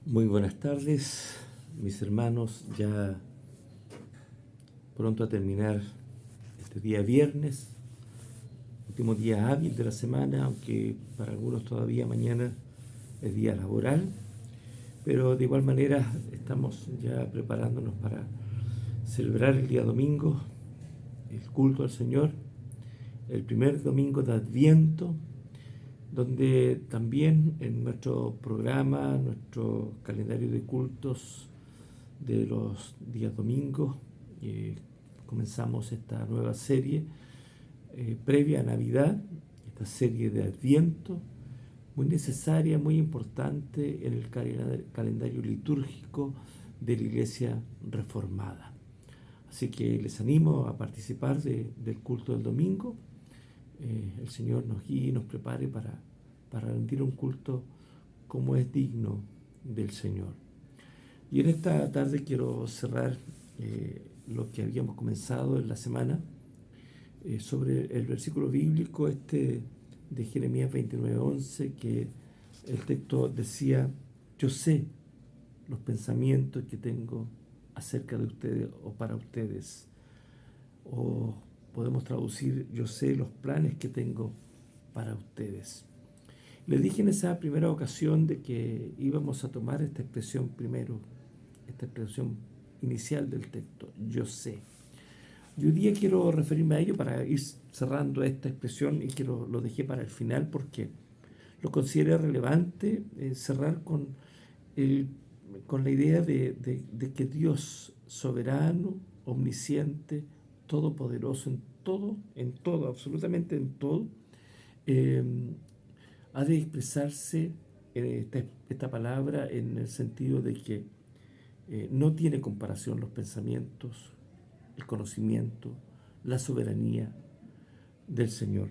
Muy buenas tardes, mis hermanos. Ya pronto a terminar este día viernes, último día hábil de la semana, aunque para algunos todavía mañana es día laboral. Pero de igual manera estamos ya preparándonos para celebrar el día domingo, el culto al Señor, el primer domingo de Adviento, donde también en nuestro programa, nuestro calendario de cultos de los días domingos, comenzamos esta nueva serie previa a Navidad, esta serie de Adviento, muy necesaria, muy importante en el calendario litúrgico de la Iglesia Reformada. Así que les animo a participar del culto del domingo. El Señor nos guíe y nos prepare para rendir un culto como es digno del Señor. Y en esta tarde quiero cerrar lo que habíamos comenzado en la semana sobre el versículo bíblico de Jeremías 29:11, que el texto decía: yo sé los pensamientos que tengo acerca de ustedes o para ustedes. O podemos traducir: yo sé los planes que tengo para ustedes. Les dije en esa primera ocasión de que íbamos a tomar esta expresión primero, esta expresión inicial del texto, yo sé. Y hoy día quiero referirme a ello para ir cerrando esta expresión, y que lo dejé para el final porque lo consideré relevante cerrar con la idea de que Dios, soberano, omnisciente, todopoderoso en todo, absolutamente en todo, eh, ha de expresarse esta palabra en el sentido de que no tiene comparación los pensamientos, el conocimiento, la soberanía del Señor.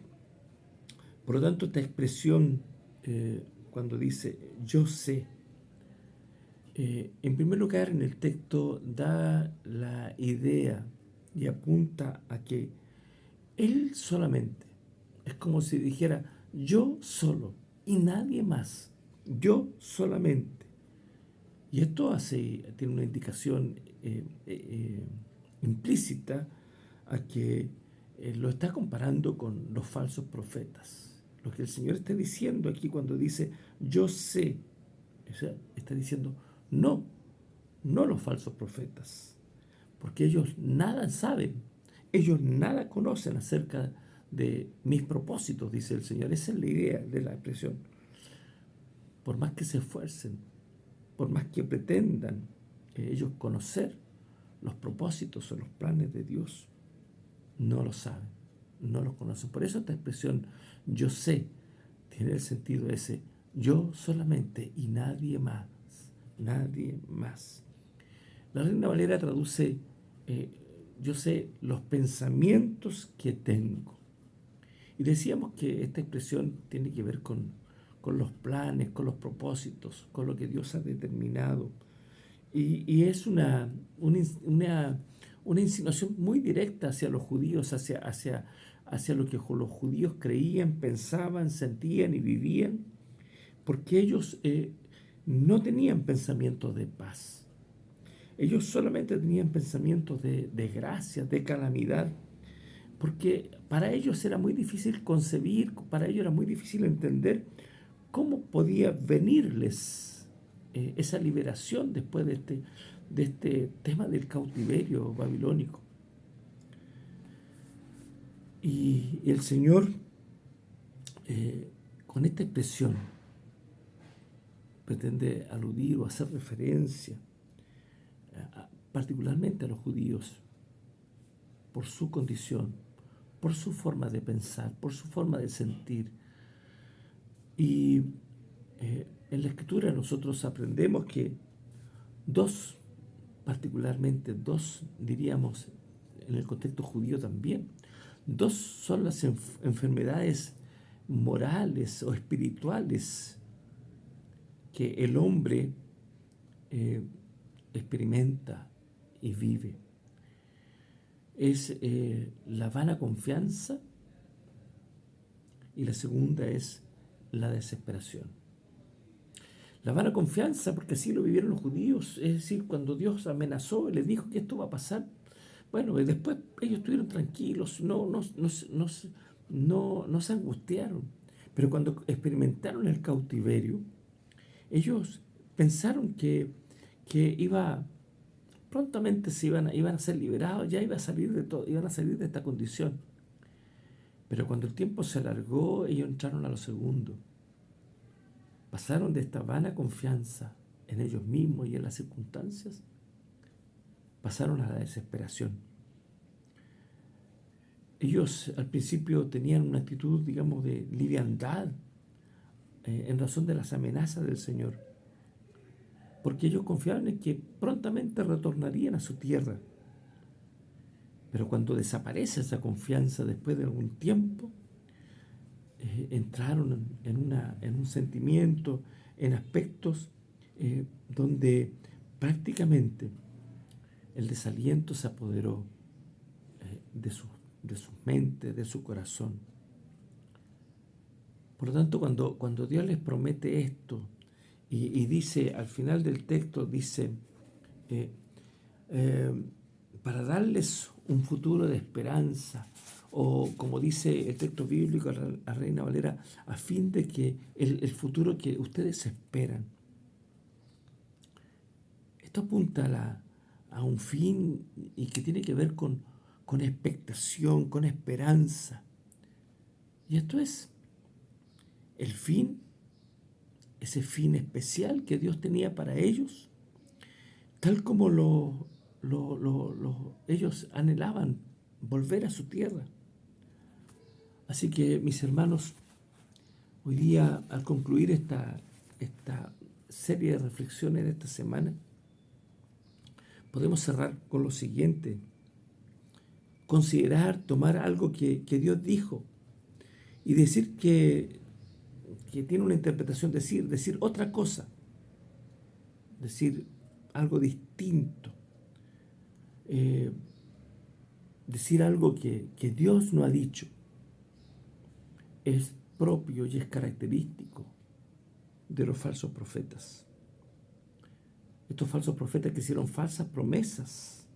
Por lo tanto, esta expresión, cuando dice yo sé, en primer lugar en el texto da la idea y apunta a que Él solamente, es como si dijera yo solo y nadie más, yo solamente. Y esto tiene una indicación implícita a que lo está comparando con los falsos profetas. Lo que el Señor está diciendo aquí cuando dice yo sé, o sea, está diciendo no, no los falsos profetas, porque ellos nada saben, ellos nada conocen acerca de mis propósitos, dice el Señor. Esa es la idea de la expresión. Por más que se esfuercen, por más que pretendan ellos conocer los propósitos o los planes de Dios, no lo saben, no los conocen. Por eso esta expresión yo sé tiene el sentido ese: yo solamente y nadie más, nadie más. La Reina Valera traduce eh, yo sé los pensamientos que tengo. Y decíamos que esta expresión tiene que ver con los planes, con los propósitos, con lo que Dios ha determinado. Y es una insinuación muy directa hacia los judíos, hacia lo que los judíos creían, pensaban, sentían y vivían, porque ellos no tenían pensamientos de paz. Ellos solamente tenían pensamientos de gracia, de calamidad, porque para ellos era muy difícil concebir, para ellos era muy difícil entender cómo podía venirles esa liberación después de este tema del cautiverio babilónico. Y el Señor, con esta expresión, pretende aludir o hacer referencia particularmente a los judíos, por su condición, por su forma de pensar, por su forma de sentir. Y en la Escritura nosotros aprendemos que particularmente dos, diríamos, en el contexto judío también, dos son las enfermedades morales o espirituales que el hombre experimenta y vive. Es la vana confianza, y la segunda es la desesperación. La vana confianza, porque así lo vivieron los judíos, es decir, cuando Dios amenazó y les dijo que esto va a pasar, bueno, y después ellos estuvieron tranquilos, no se angustiaron. Pero cuando experimentaron el cautiverio, ellos pensaron que prontamente iban a ser liberados, ya iba a salir de todo, iban a salir de esta condición. Pero cuando el tiempo se alargó, ellos entraron a lo segundo. Pasaron de esta vana confianza en ellos mismos y en las circunstancias, pasaron a la desesperación. Ellos al principio tenían una actitud, digamos, de liviandad en razón de las amenazas del Señor, porque ellos confiaban en que prontamente retornarían a su tierra. Pero cuando desaparece esa confianza después de algún tiempo, entraron en un sentimiento, en aspectos donde prácticamente el desaliento se apoderó de sus mentes, de su corazón. Por lo tanto, cuando Dios les promete esto y dice, al final del texto, dice, para darles un futuro de esperanza, o como dice el texto bíblico, la Reina Valera, a fin de que el futuro que ustedes esperan. Esto apunta a un fin y que tiene que ver con expectación, con esperanza. Y esto es el fin, ese fin especial que Dios tenía para ellos, tal como ellos anhelaban volver a su tierra. Así que, mis hermanos, hoy día, al concluir esta serie de reflexiones de esta semana, podemos cerrar con lo siguiente: considerar, tomar algo que Dios dijo y decir que tiene una interpretación, decir otra cosa, decir algo distinto, decir algo que Dios no ha dicho. Es propio y es característico de los falsos profetas. Estos falsos profetas que hicieron falsas promesas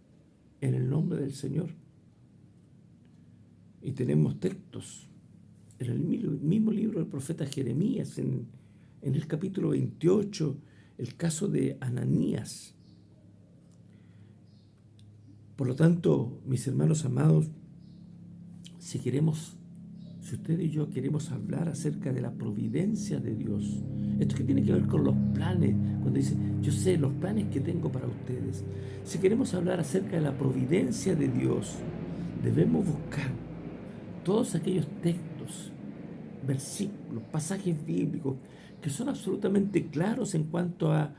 en el nombre del Señor. Y tenemos textos en el mismo libro del profeta Jeremías, en el capítulo 28, el caso de Ananías. Por lo tanto, mis hermanos amados, si usted y yo queremos hablar acerca de la providencia de Dios, esto que tiene que ver con los planes, cuando dice, yo sé los planes que tengo para ustedes. Si queremos hablar acerca de la providencia de Dios, debemos buscar todos aquellos textos, versículos, pasajes bíblicos que son absolutamente claros en cuanto a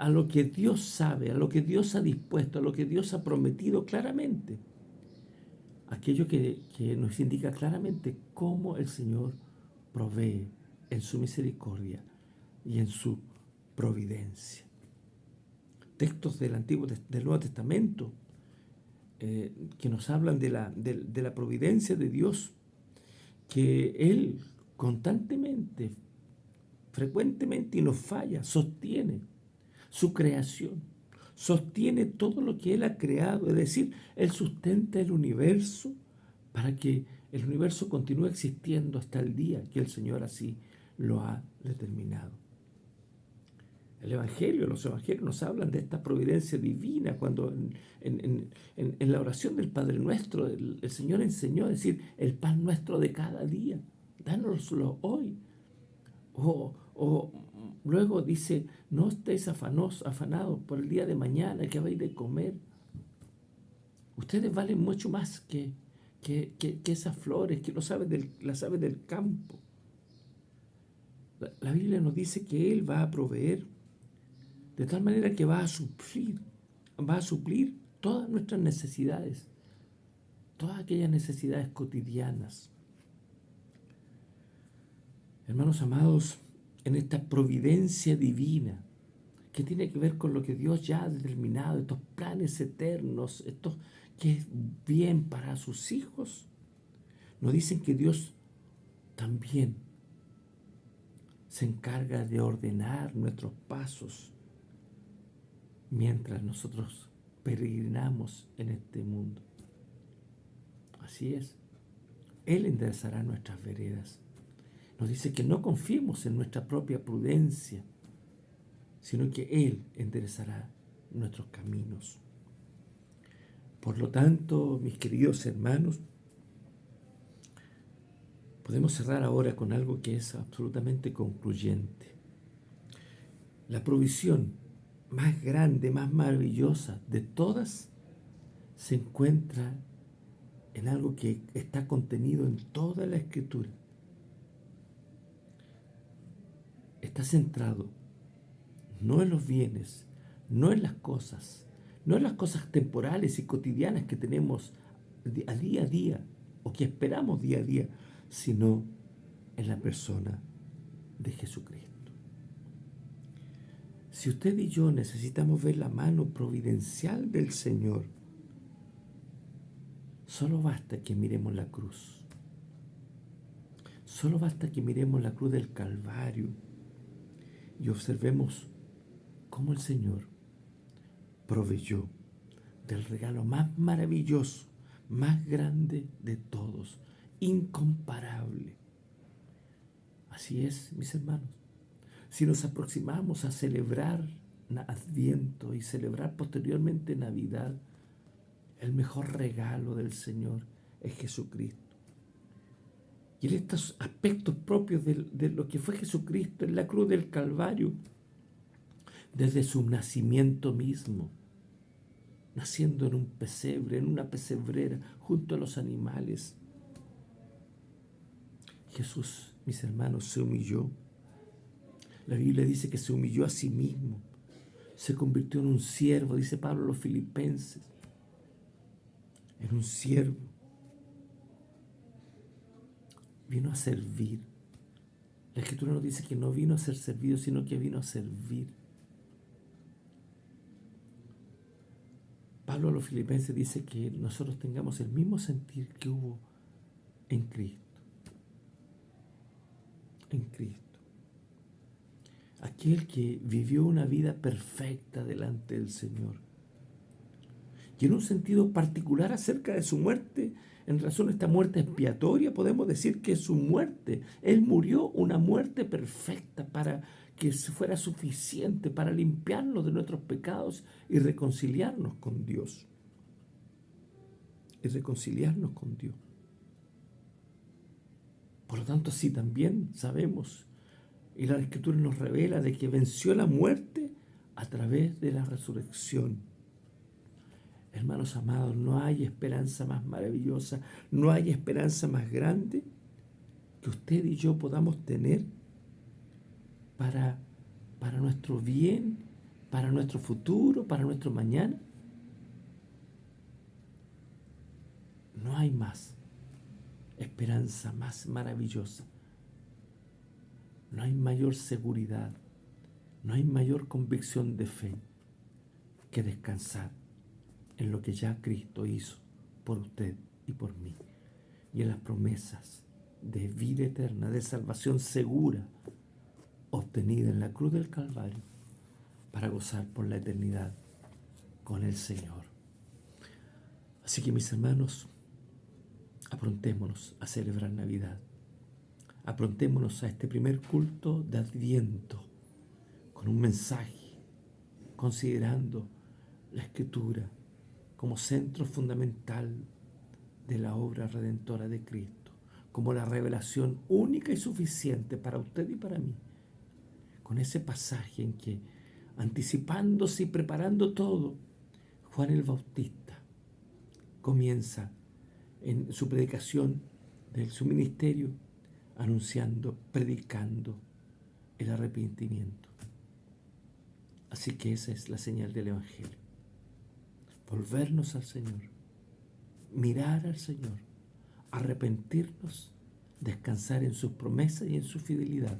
lo que Dios sabe, a lo que Dios ha dispuesto, a lo que Dios ha prometido claramente. Aquello que nos indica claramente cómo el Señor provee en su misericordia y en su providencia. Textos del Nuevo Testamento que nos hablan de la providencia de Dios, que Él constantemente, frecuentemente y no falla, sostiene su creación, sostiene todo lo que Él ha creado, es decir, Él sustenta el universo para que el universo continúe existiendo hasta el día que el Señor así lo ha determinado. Los evangelios nos hablan de esta providencia divina, cuando en la oración del Padre Nuestro el Señor enseñó a decir, el pan nuestro de cada día, dánoslo hoy. O luego dice, no estéis afanados por el día de mañana, que habéis de comer. Ustedes valen mucho más que esas flores, que las aves del campo. La Biblia nos dice que Él va a proveer, de tal manera que va a suplir todas nuestras necesidades, todas aquellas necesidades cotidianas. Hermanos amados, en esta providencia divina, que tiene que ver con lo que Dios ya ha determinado, estos planes eternos, estos que es bien para sus hijos, nos dicen que Dios también se encarga de ordenar nuestros pasos mientras nosotros peregrinamos en este mundo. Así es. Él enderezará nuestras veredas. Nos dice que no confiemos en nuestra propia prudencia, sino que Él enderezará nuestros caminos. Por lo tanto, mis queridos hermanos, podemos cerrar ahora con algo que es absolutamente concluyente. La provisión más grande, más maravillosa de todas, se encuentra en algo que está contenido en toda la Escritura. Está centrado no en los bienes, no en las cosas, no en las cosas temporales y cotidianas que tenemos a día o que esperamos día a día, sino en la persona de Jesucristo. Si usted y yo necesitamos ver la mano providencial del Señor, solo basta que miremos la cruz. Solo basta que miremos la cruz del Calvario y observemos cómo el Señor proveyó del regalo más maravilloso, más grande de todos, incomparable. Así es, mis hermanos. Si nos aproximamos a celebrar Adviento y celebrar posteriormente Navidad, el mejor regalo del Señor es Jesucristo. Y en estos aspectos propios de lo que fue Jesucristo en la cruz del Calvario, desde su nacimiento mismo, naciendo en un pesebre, en una pesebrera, junto a los animales, Jesús, mis hermanos, se humilló. La Biblia dice que se humilló a sí mismo, se convirtió en un siervo, dice Pablo a los Filipenses, en un siervo. Vino a servir. La Escritura nos dice que no vino a ser servido, sino que vino a servir. Pablo a los Filipenses dice que nosotros tengamos el mismo sentir que hubo en Cristo. En Cristo. Aquel que vivió una vida perfecta delante del Señor. Y en un sentido particular acerca de su muerte, en razón de esta muerte expiatoria, podemos decir que su muerte, Él murió una muerte perfecta para que fuera suficiente para limpiarnos de nuestros pecados y reconciliarnos con Dios. Y reconciliarnos con Dios. Por lo tanto, sí también sabemos, y la Escritura nos revela de que venció la muerte a través de la resurrección. Hermanos amados, no hay esperanza más maravillosa, no hay esperanza más grande que usted y yo podamos tener para nuestro bien, para nuestro futuro, para nuestro mañana. No hay más esperanza más maravillosa. No hay mayor seguridad, no hay mayor convicción de fe que descansar en lo que ya Cristo hizo por usted y por mí, y en las promesas de vida eterna, de salvación segura, obtenida en la cruz del Calvario, para gozar por la eternidad con el Señor. Así que, mis hermanos, aprontémonos a celebrar Navidad. Aprontémonos a este primer culto de Adviento con un mensaje, considerando la Escritura como centro fundamental de la obra redentora de Cristo, como la revelación única y suficiente para usted y para mí, con ese pasaje en que, anticipándose y preparando todo, Juan el Bautista comienza en su predicación de su ministerio anunciando, predicando el arrepentimiento. Así que esa es la señal del Evangelio. Volvernos al Señor, mirar al Señor, arrepentirnos, descansar en sus promesas y en su fidelidad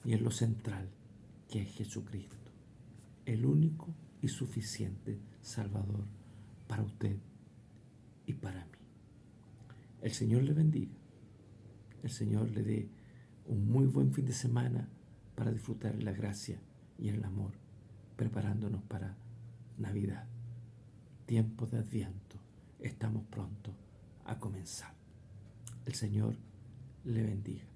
y en lo central, que es Jesucristo, el único y suficiente Salvador para usted y para mí. El Señor le bendiga. El Señor le dé un muy buen fin de semana para disfrutar la gracia y el amor, preparándonos para Navidad. Tiempo de Adviento, estamos pronto a comenzar. El Señor le bendiga.